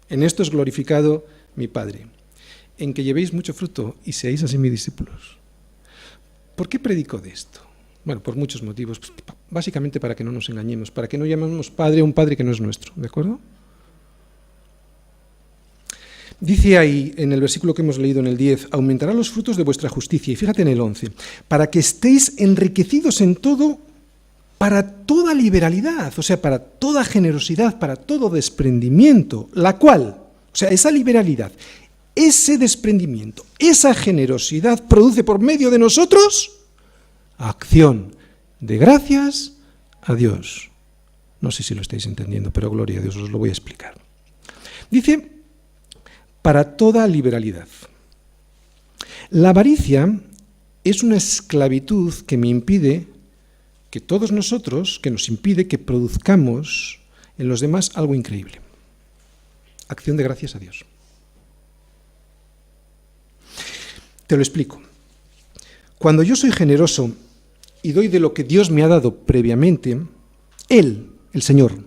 En esto es glorificado mi Padre, en que llevéis mucho fruto y seáis así mis discípulos. ¿Por qué predico de esto? Bueno, por muchos motivos. Básicamente para que no nos engañemos, para que no llamemos Padre a un Padre que no es nuestro, ¿de acuerdo? Dice ahí, en el versículo que hemos leído en el 10, aumentará los frutos de vuestra justicia. Y fíjate en el 11, para que estéis enriquecidos en todo, para toda liberalidad, o sea, para toda generosidad, para todo desprendimiento, la cual, o sea, esa liberalidad, ese desprendimiento, esa generosidad produce por medio de nosotros acción de gracias a Dios. No sé si lo estáis entendiendo, pero gloria a Dios, os lo voy a explicar. Dice, para toda liberalidad. La avaricia es una esclavitud que me impide que todos nosotros, que nos impide que produzcamos en los demás algo increíble. Acción de gracias a Dios. Te lo explico. Cuando yo soy generoso y doy de lo que Dios me ha dado previamente, Él, el Señor,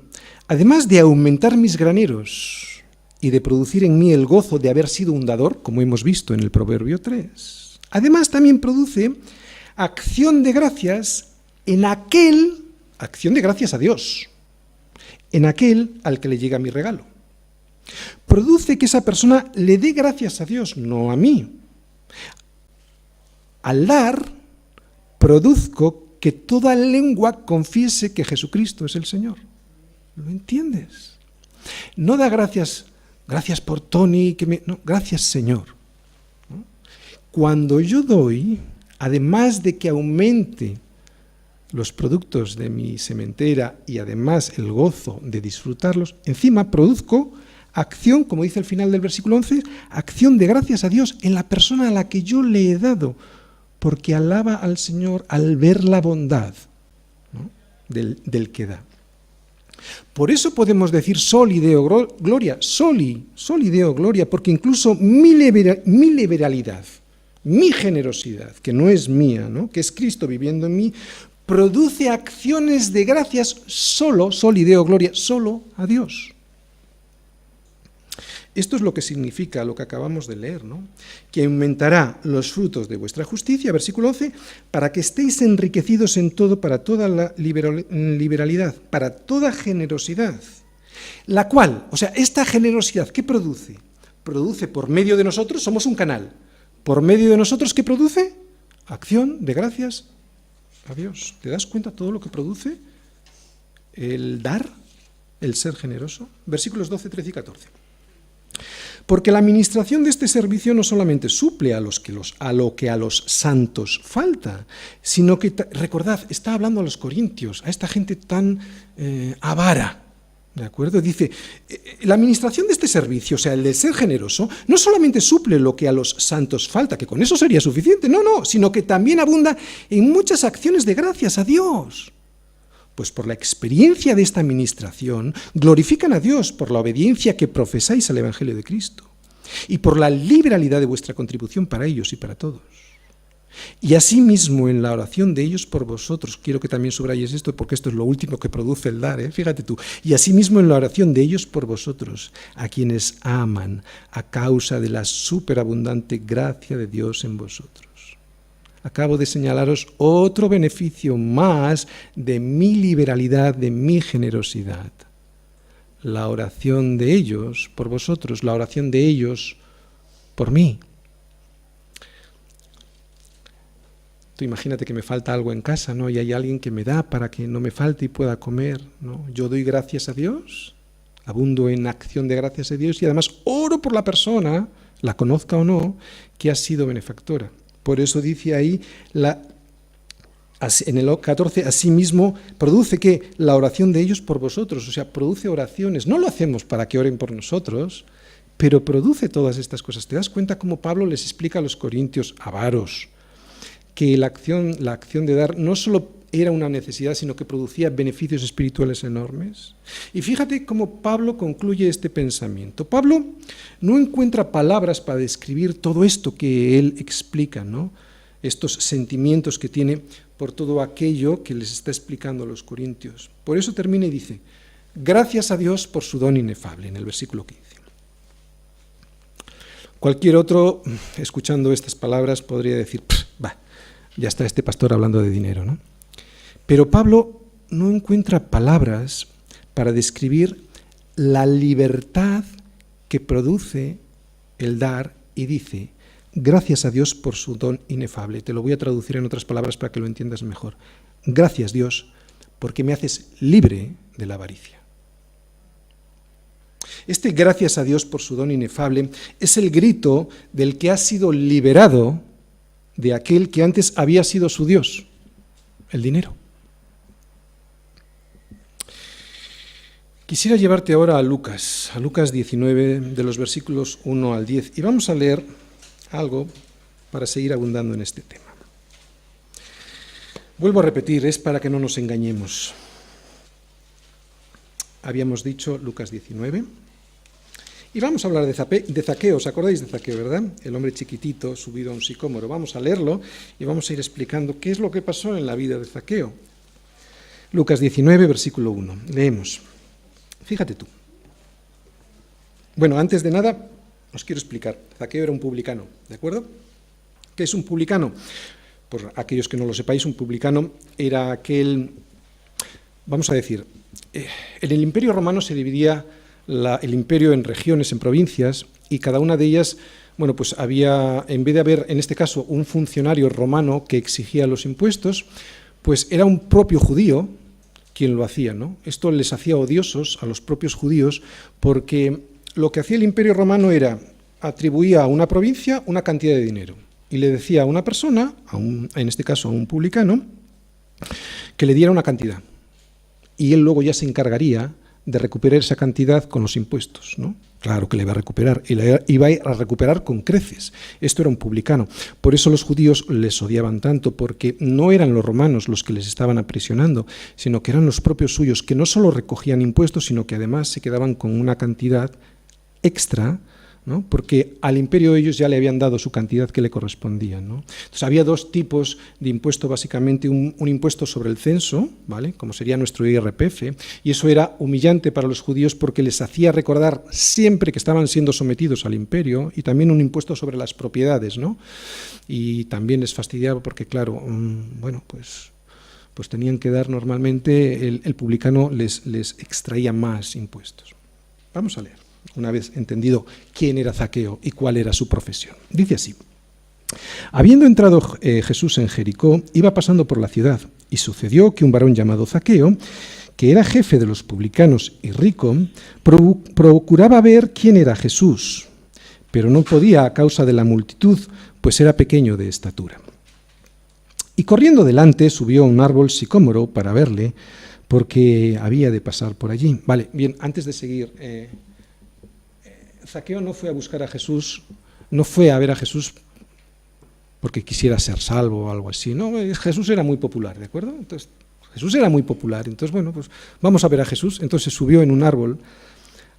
además de aumentar mis graneros y de producir en mí el gozo de haber sido un dador, como hemos visto en el Proverbio 3, además también produce acción de gracias acción de gracias a Dios, en aquel al que le llega mi regalo. Produce que esa persona le dé gracias a Dios, no a mí. Al dar, produzco que toda lengua confiese que Jesucristo es el Señor. ¿Lo entiendes? No da gracias por Tony, no, gracias Señor. ¿No? Cuando yo doy, además de que aumente los productos de mi sementera y además el gozo de disfrutarlos, encima produzco acción, como dice al final del versículo 11, acción de gracias a Dios en la persona a la que yo le he dado, porque alaba al Señor al ver la bondad, ¿no?, del que da. Por eso podemos decir soli deo gloria, soli deo gloria, porque incluso mi liberalidad, mi generosidad, que no es mía, ¿no?, que es Cristo viviendo en mí, produce acciones de gracias soli deo gloria, solo a Dios. Esto es lo que significa lo que acabamos de leer, ¿no? Que aumentará los frutos de vuestra justicia, versículo 11, para que estéis enriquecidos en todo, para toda la liberalidad, para toda generosidad. La cual, o sea, esta generosidad, ¿qué produce? Produce por medio de nosotros, somos un canal. Por medio de nosotros, ¿qué produce? Acción de gracias a Dios. ¿Te das cuenta todo lo que produce el dar, el ser generoso? Versículos 12, 13 y 14. Porque la administración de este servicio no solamente suple a lo que a los santos falta, sino que, recordad, está hablando a los corintios, a esta gente tan avara, ¿de acuerdo? Dice, la administración de este servicio, o sea, el de ser generoso, no solamente suple lo que a los santos falta, que con eso sería suficiente, no, sino que también abunda en muchas acciones de gracias a Dios. Pues por la experiencia de esta administración, glorifican a Dios por la obediencia que profesáis al Evangelio de Cristo y por la liberalidad de vuestra contribución para ellos y para todos. Y asimismo en la oración de ellos por vosotros, quiero que también subrayes esto porque esto es lo último que produce el dar, fíjate tú, y asimismo en la oración de ellos por vosotros, a quienes aman a causa de la superabundante gracia de Dios en vosotros. Acabo de señalaros otro beneficio más de mi liberalidad, de mi generosidad. La oración de ellos por vosotros, la oración de ellos por mí. Tú imagínate que me falta algo en casa, ¿no? Y hay alguien que me da para que no me falte y pueda comer, ¿no? Yo doy gracias a Dios, abundo en acción de gracias a Dios y además oro por la persona, la conozca o no, que ha sido benefactora. Por eso dice ahí, en el 14, asimismo, produce que la oración de ellos por vosotros, o sea, produce oraciones. No lo hacemos para que oren por nosotros, pero produce todas estas cosas. ¿Te das cuenta cómo Pablo les explica a los corintios avaros que la acción de dar no solo era una necesidad, sino que producía beneficios espirituales enormes? Y fíjate cómo Pablo concluye este pensamiento. Pablo no encuentra palabras para describir todo esto que él explica, ¿no? Estos sentimientos que tiene por todo aquello que les está explicando a los corintios. Por eso termina y dice, gracias a Dios por su don inefable, en el versículo 15. Cualquier otro, escuchando estas palabras, podría decir, ya está este pastor hablando de dinero, ¿no? Pero Pablo no encuentra palabras para describir la libertad que produce el dar y dice, gracias a Dios por su don inefable. Te lo voy a traducir en otras palabras para que lo entiendas mejor. Gracias Dios porque me haces libre de la avaricia. Este gracias a Dios por su don inefable es el grito del que ha sido liberado de aquel que antes había sido su Dios, el dinero. Quisiera llevarte ahora a Lucas 19, de los versículos 1 al 10, y vamos a leer algo para seguir abundando en este tema. Vuelvo a repetir, es para que no nos engañemos. Habíamos dicho Lucas 19, y vamos a hablar de Zaqueo. ¿Os acordáis de Zaqueo, verdad? El hombre chiquitito subido a un sicómoro. Vamos a leerlo y vamos a ir explicando qué es lo que pasó en la vida de Zaqueo. Lucas 19, versículo 1. Leemos. Fíjate tú. Bueno, antes de nada, os quiero explicar. Zaqueo era un publicano, ¿de acuerdo? ¿Qué es un publicano? Por aquellos que no lo sepáis, un publicano era aquel, vamos a decir, en el Imperio Romano se dividía el imperio en regiones, en provincias, y cada una de ellas, bueno, pues había, en vez de haber, en este caso, un funcionario romano que exigía los impuestos, pues era un propio judío quien lo hacía, ¿no? Esto les hacía odiosos a los propios judíos, porque lo que hacía el Imperio Romano era atribuía a una provincia una cantidad de dinero y le decía a una persona, en este caso a un publicano, que le diera una cantidad y él luego ya se encargaría de recuperar esa cantidad con los impuestos, ¿no? Claro que le iba a recuperar, y la iba a recuperar con creces. Esto era un publicano. Por eso los judíos les odiaban tanto, porque no eran los romanos los que les estaban aprisionando, sino que eran los propios suyos, que no solo recogían impuestos, sino que además se quedaban con una cantidad extra, ¿no? Porque al imperio ellos ya le habían dado su cantidad que le correspondía, ¿no? Entonces había dos tipos de impuesto, básicamente un impuesto sobre el censo, ¿vale? Como sería nuestro IRPF, y eso era humillante para los judíos porque les hacía recordar siempre que estaban siendo sometidos al imperio, y también un impuesto sobre las propiedades, ¿no? Y también les fastidiaba porque, claro, bueno, pues tenían que dar normalmente, el publicano les extraía más impuestos. Vamos a leer, una vez entendido quién era Zaqueo y cuál era su profesión. Dice así: habiendo entrado Jesús en Jericó, iba pasando por la ciudad, y sucedió que un varón llamado Zaqueo, que era jefe de los publicanos y rico, procuraba ver quién era Jesús, pero no podía a causa de la multitud, pues era pequeño de estatura. Y corriendo delante subió a un árbol sicómoro para verle, porque había de pasar por allí. Vale, bien, antes de seguir, Zaqueo no fue a buscar a Jesús, no fue a ver a Jesús porque quisiera ser salvo o algo así. No, Jesús era muy popular, ¿de acuerdo? Entonces, Jesús era muy popular, entonces, bueno, pues vamos a ver a Jesús. Entonces subió en un árbol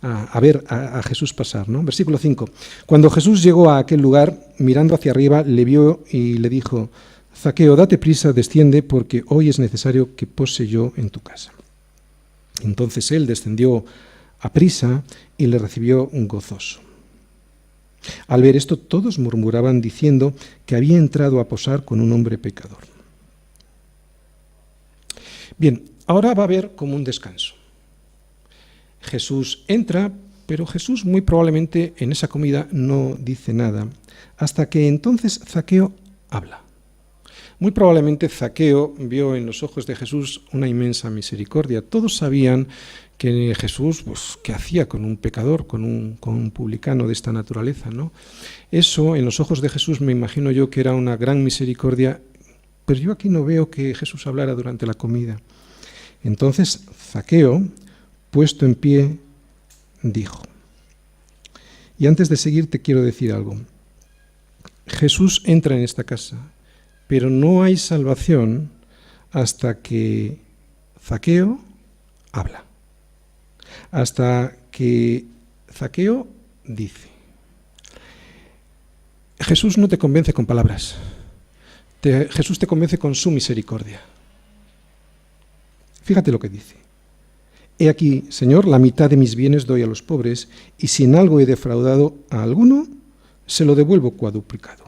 a ver a Jesús pasar, ¿no? Versículo 5. Cuando Jesús llegó a aquel lugar, mirando hacia arriba, le vio y le dijo: Zaqueo, date prisa, desciende, porque hoy es necesario que pose yo en tu casa. Entonces él descendió a prisa y le recibió un gozoso. Al ver esto, todos murmuraban diciendo que había entrado a posar con un hombre pecador. Bien, ahora va a haber como un descanso. Jesús entra, pero Jesús muy probablemente en esa comida no dice nada, hasta que entonces Zaqueo habla. Muy probablemente Zaqueo vio en los ojos de Jesús una inmensa misericordia. Todos sabían que Jesús, pues, ¿qué hacía con un pecador, con un publicano de esta naturaleza, ¿no? Eso, en los ojos de Jesús, me imagino yo que era una gran misericordia, pero yo aquí no veo que Jesús hablara durante la comida. Entonces Zaqueo, puesto en pie, dijo. Y antes de seguir te quiero decir algo. Jesús entra en esta casa, pero no hay salvación hasta que Zaqueo habla. Hasta que Zaqueo dice. Jesús no te convence con palabras. Jesús te convence con su misericordia. Fíjate lo que dice. He aquí, Señor, la mitad de mis bienes doy a los pobres, y si en algo he defraudado a alguno, se lo devuelvo cuadruplicado.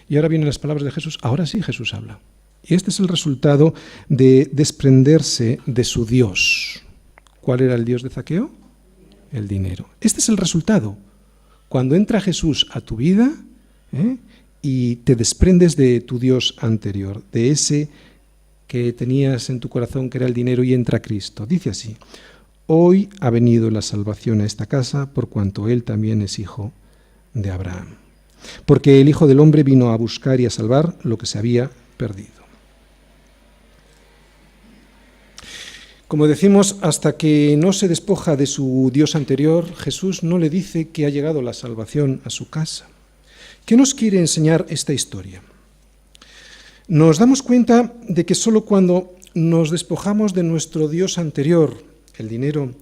Y ahora vienen las palabras de Jesús. Ahora sí Jesús habla. Y este es el resultado de desprenderse de su Dios. ¿Cuál era el Dios de Zaqueo? El dinero. Este es el resultado. Cuando entra Jesús a tu vida, y te desprendes de tu Dios anterior, de ese que tenías en tu corazón que era el dinero, y entra Cristo. Dice así: hoy ha venido la salvación a esta casa, por cuanto él también es hijo de Abraham. Porque el Hijo del Hombre vino a buscar y a salvar lo que se había perdido. Como decimos, hasta que no se despoja de su Dios anterior, Jesús no le dice que ha llegado la salvación a su casa. ¿Qué nos quiere enseñar esta historia? Nos damos cuenta de que solo cuando nos despojamos de nuestro Dios anterior, el dinero,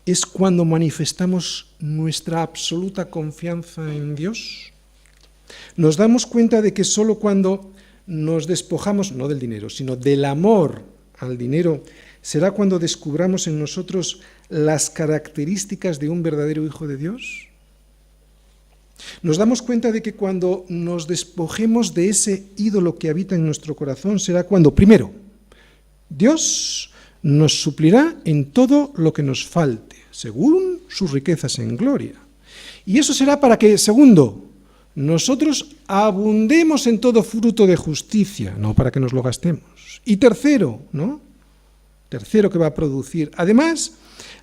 es cuando manifestamos nuestra absoluta confianza en Dios. Nos damos cuenta de que solo cuando nos despojamos, no del dinero, sino del amor al dinero, será cuando descubramos en nosotros las características de un verdadero hijo de Dios. Nos damos cuenta de que cuando nos despojemos de ese ídolo que habita en nuestro corazón, será cuando, primero, Dios nos suplirá en todo lo que nos falte, según sus riquezas en gloria. Y eso será para que, segundo, nosotros abundemos en todo fruto de justicia, no para que nos lo gastemos. Y tercero, ¿no? Tercero que va a producir. Además,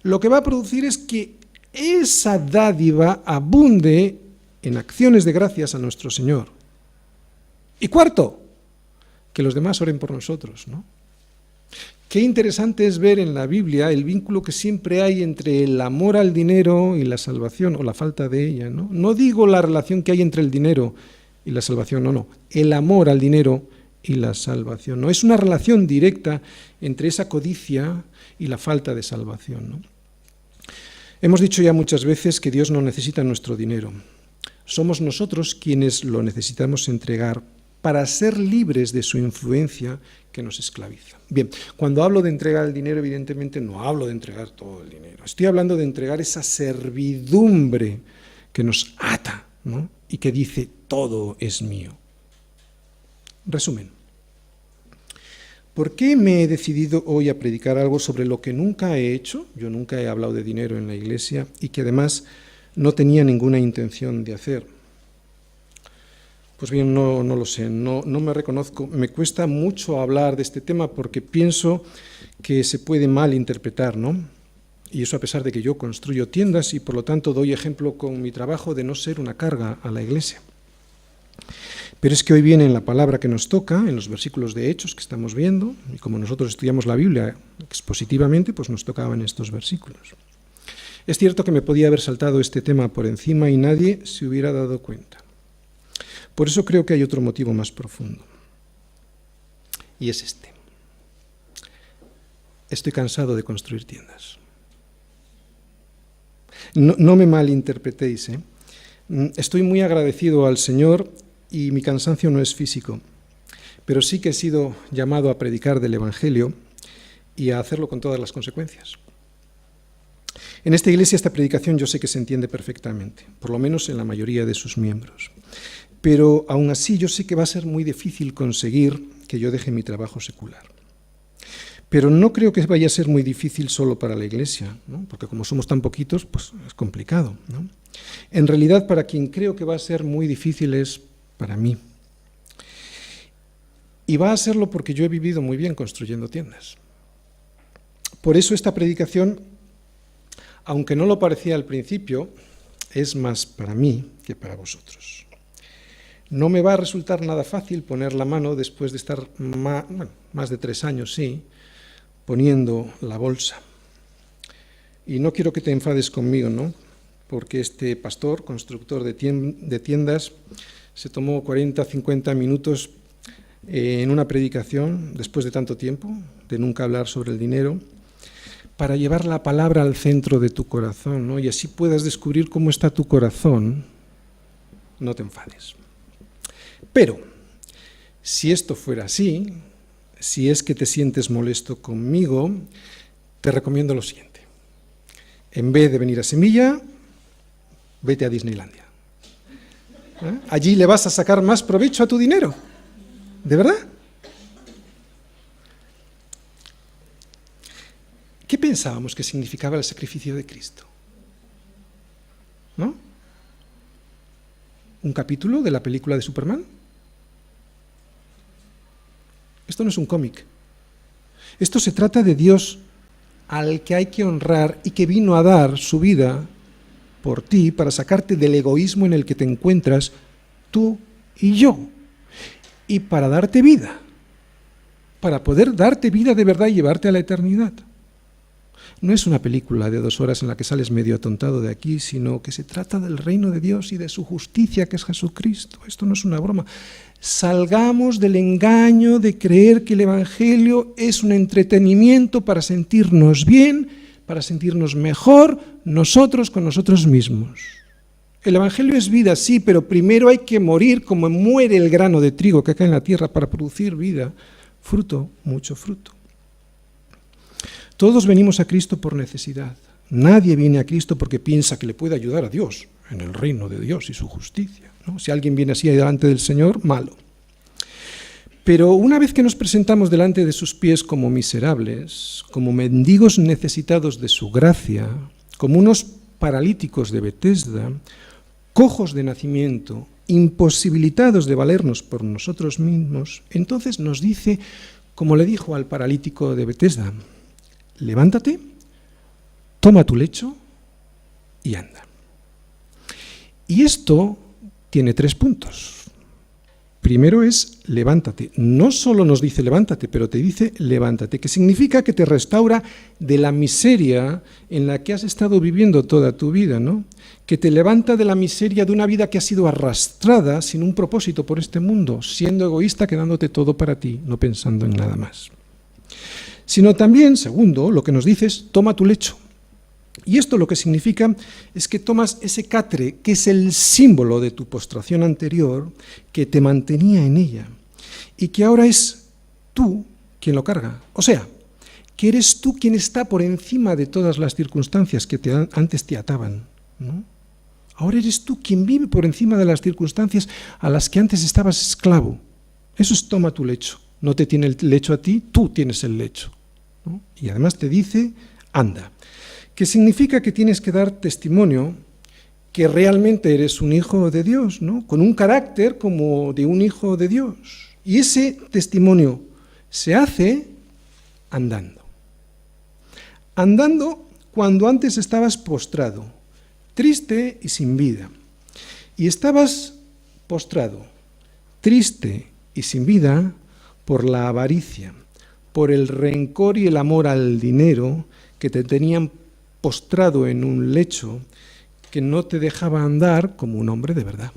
lo que va a producir es que esa dádiva abunde en acciones de gracias a nuestro Señor. Y cuarto, que los demás oren por nosotros, ¿no? Qué interesante es ver en la Biblia el vínculo que siempre hay entre el amor al dinero y la salvación, o la falta de ella, ¿no? No digo la relación que hay entre el dinero y la salvación, no. El amor al dinero y la salvación, ¿no? Es una relación directa entre esa codicia y la falta de salvación, ¿no? Hemos dicho ya muchas veces que Dios no necesita nuestro dinero. Somos nosotros quienes lo necesitamos entregar para ser libres de su influencia que nos esclaviza. Bien, cuando hablo de entregar el dinero, evidentemente no hablo de entregar todo el dinero. Estoy hablando de entregar esa servidumbre que nos ata, ¿no? Y que dice, todo es mío. Resumen. ¿Por qué me he decidido hoy a predicar algo sobre lo que nunca he hecho? Yo nunca he hablado de dinero en la iglesia y que además no tenía ninguna intención de hacer. Pues bien, no lo sé, no me reconozco. Me cuesta mucho hablar de este tema porque pienso que se puede mal interpretar, ¿no? Y eso a pesar de que yo construyo tiendas y por lo tanto doy ejemplo con mi trabajo de no ser una carga a la iglesia. Pero es que hoy viene en la palabra que nos toca, en los versículos de Hechos que estamos viendo, y como nosotros estudiamos la Biblia expositivamente, pues nos tocaban estos versículos. Es cierto que me podía haber saltado este tema por encima y nadie se hubiera dado cuenta. Por eso creo que hay otro motivo más profundo. Y es este. Estoy cansado de construir tiendas. No me malinterpretéis, ¿eh? Estoy muy agradecido al Señor y mi cansancio no es físico, pero sí que he sido llamado a predicar del Evangelio y a hacerlo con todas las consecuencias. En esta iglesia esta predicación yo sé que se entiende perfectamente, por lo menos en la mayoría de sus miembros. Pero aún así yo sé que va a ser muy difícil conseguir que yo deje mi trabajo secular. Pero no creo que vaya a ser muy difícil solo para la iglesia, ¿no? Porque como somos tan poquitos, pues es complicado, ¿no? En realidad, para quien creo que va a ser muy difícil es para mí. Y va a serlo porque yo he vivido muy bien construyendo tiendas. Por eso esta predicación, aunque no lo parecía al principio, es más para mí que para vosotros. No me va a resultar nada fácil poner la mano después de estar más de 3 años, sí, poniendo la bolsa. Y no quiero que te enfades conmigo, ¿no? Porque este pastor, constructor de tiendas, se tomó 40, 50 minutos en una predicación, después de tanto tiempo, de nunca hablar sobre el dinero, para llevar la palabra al centro de tu corazón, ¿no? Y así puedas descubrir cómo está tu corazón. No te enfades. Pero, si esto fuera así, si es que te sientes molesto conmigo, te recomiendo lo siguiente. En vez de venir a Semilla, vete a Disneylandia. Allí le vas a sacar más provecho a tu dinero. ¿De verdad? ¿Qué pensábamos que significaba el sacrificio de Cristo? ¿No? ¿Un capítulo de la película de Superman? Esto no es un cómic. Esto se trata de Dios al que hay que honrar y que vino a dar su vida por ti para sacarte del egoísmo en el que te encuentras tú y yo, y para darte vida, para poder darte vida de verdad y llevarte a la eternidad. No es una película de 2 horas en la que sales medio atontado de aquí, sino que se trata del reino de Dios y de su justicia, que es Jesucristo. Esto no es una broma. Salgamos del engaño de creer que el Evangelio es un entretenimiento para sentirnos bien, para sentirnos mejor nosotros con nosotros mismos. El Evangelio es vida, sí, pero primero hay que morir como muere el grano de trigo que cae en la tierra para producir vida, fruto, mucho fruto. Todos venimos a Cristo por necesidad. Nadie viene a Cristo porque piensa que le puede ayudar a Dios en el reino de Dios y su justicia, ¿no? Si alguien viene así delante del Señor, malo. Pero una vez que nos presentamos delante de sus pies como miserables, como mendigos necesitados de su gracia, como unos paralíticos de Betesda, cojos de nacimiento, imposibilitados de valernos por nosotros mismos, entonces nos dice, como le dijo al paralítico de Betesda: levántate, toma tu lecho y anda. Y esto tiene 3 puntos. Primero es levántate. No solo nos dice levántate, pero te dice levántate, que significa que te restaura de la miseria en la que has estado viviendo toda tu vida, ¿no? Que te levanta de la miseria de una vida que ha sido arrastrada sin un propósito por este mundo, siendo egoísta, quedándote todo para ti, no pensando en nada más. Sino también, segundo, lo que nos dice es toma tu lecho. Y esto lo que significa es que tomas ese catre, que es el símbolo de tu postración anterior, que te mantenía en ella, y que ahora es tú quien lo carga. O sea, que eres tú quien está por encima de todas las circunstancias que antes te ataban, ¿no? Ahora eres tú quien vive por encima de las circunstancias a las que antes estabas esclavo. Eso es toma tu lecho. No te tiene el lecho a ti, tú tienes el lecho, ¿no? Y además te dice, anda. Que significa que tienes que dar testimonio que realmente eres un hijo de Dios, ¿no? Con un carácter como de un hijo de Dios. Y ese testimonio se hace andando. Andando cuando antes estabas postrado, triste y sin vida. Y estabas postrado, triste y sin vida por la avaricia, por el rencor y el amor al dinero que te tenían postrado en un lecho que no te dejaba andar como un hombre de verdad.